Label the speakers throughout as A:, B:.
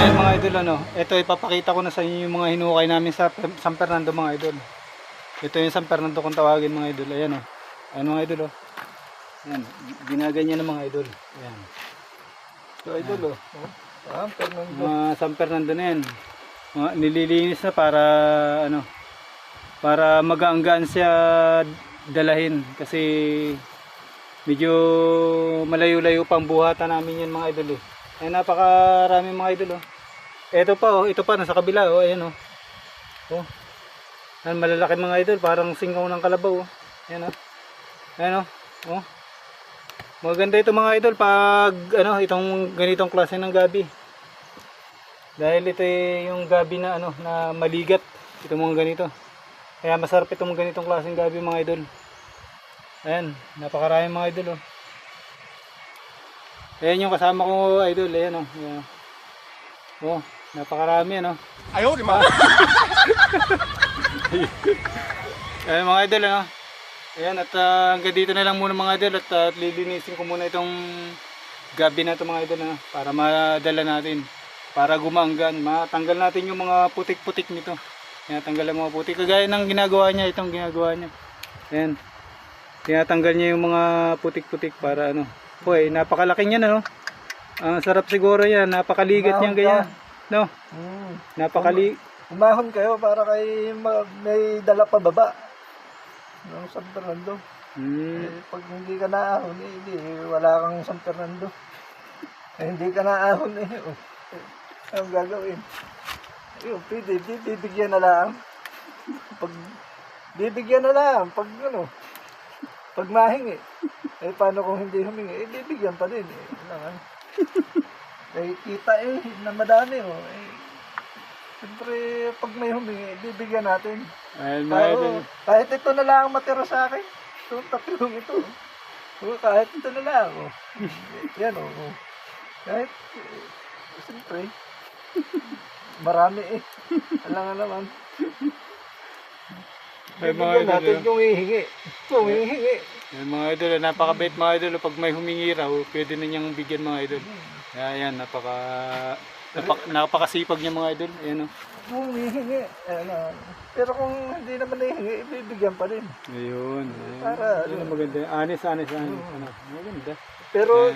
A: Ayan mga idol, ano, ito ipapakita ko na sa inyo yung mga hinukay namin sa San Fernando mga idol. Ito yung San Fernando kung tawagin mga idol. Ayan o. Ayan mga idol o. Ayan, ginaganyan ng mga idol. Ayan.
B: So idol oh. Ah, Fernando.
A: Mga San Fernando na yan. Mga nililinis na para ano, para magaanggaan siya dalahin kasi medyo malayo-layo pang buhatan namin yan mga idol eh. Ay napakarami mga idol oh. Ito pa oh, ito pa nasa kabila oh, ayan oh. Oh. Ayan, malalaki mga idol, parang singaw ng kalabaw oh. Ayan oh. Ayan oh. Oh. Maganda ito mga idol pag ano, itong ganitong klase ng gabi. Dahil ito yung gabi na ano, na maligat. Ito mga ganito. Kaya masarap itong ganitong klaseng gabi mga idol. Ayan, napakarami mga idol oh. Ayan yung kasama ko idol, ayan oh. Ayan. Oh, napakarami ano.
B: Ayaw di ma.
A: Ayan mga idol ano. Ayan at hanggang dito na lang muna mga idol at lilinisin ko muna itong gabi na ito mga idol ano, para madala natin. Para gumaanggan, matanggal natin yung mga putik-putik nito. Ayan, tanggal ang mga putik. Kagaya ng ginagawa niya, itong ginagawa niya. Ayan. Tinatanggal niya yung mga putik-putik para ano. Hoy, napakalaki niyan ano. Ang sarap siguro yan, napakaligat niyan ganyan. No?
B: Umahon kayo para kay may dala pa baba. Ng San Fernando. Eh, pag hindi ka naahon, hindi, wala kang San Fernando. Eh, hindi ka naahon eh. Oh. Anong gagawin? Ayun, pwede, bibigyan na lang. Bibigyan na lang, pag ano, pag mahingi. Eh, paano kung hindi humingi? Eh, bibigyan pa din eh. Kailangan. Eh, kita eh, na madami oh. Eh, siyempre, pag may humingi, bibigyan natin.
A: Ayan mga idol.
B: Kahit ito na lang ang matira sa akin. Itong tatlong ito. Kahit ito na lang. Oh. Yan oh. Kahit, siyempre, marami eh. Alam nga naman. Bibigyan natin kung hihingi. Kung hihingi.
A: Ayan mga idol, napakabait mga idol. Pag may humingi raw, pwede na niyang bigyan mga idol. Ayan, napakasipag niya mga idol. Ayan o.
B: Kung hihingi. Pero kung hindi naman hihingi, ibibigyan pa rin.
A: Ayun.
B: Para,
A: Ayun, maganda. Anis. Ano, maganda.
B: Pero,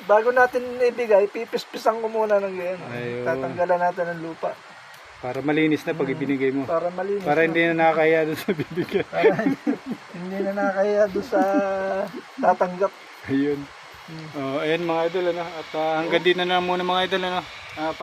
B: bago natin ibigay, pipispisan ko muna ng ganyan.
A: Ayun.
B: Tatanggalan natin ng lupa.
A: Para malinis na pag ibinigay mo.
B: Para malinis.
A: Para hindi na nakakaya doon sa bibigyan.
B: Para hindi na nakakaya doon sa tatanggap.
A: Ayun. Oh, ayan mga idol ano. At hanggang dito na lang muna mga idol ano.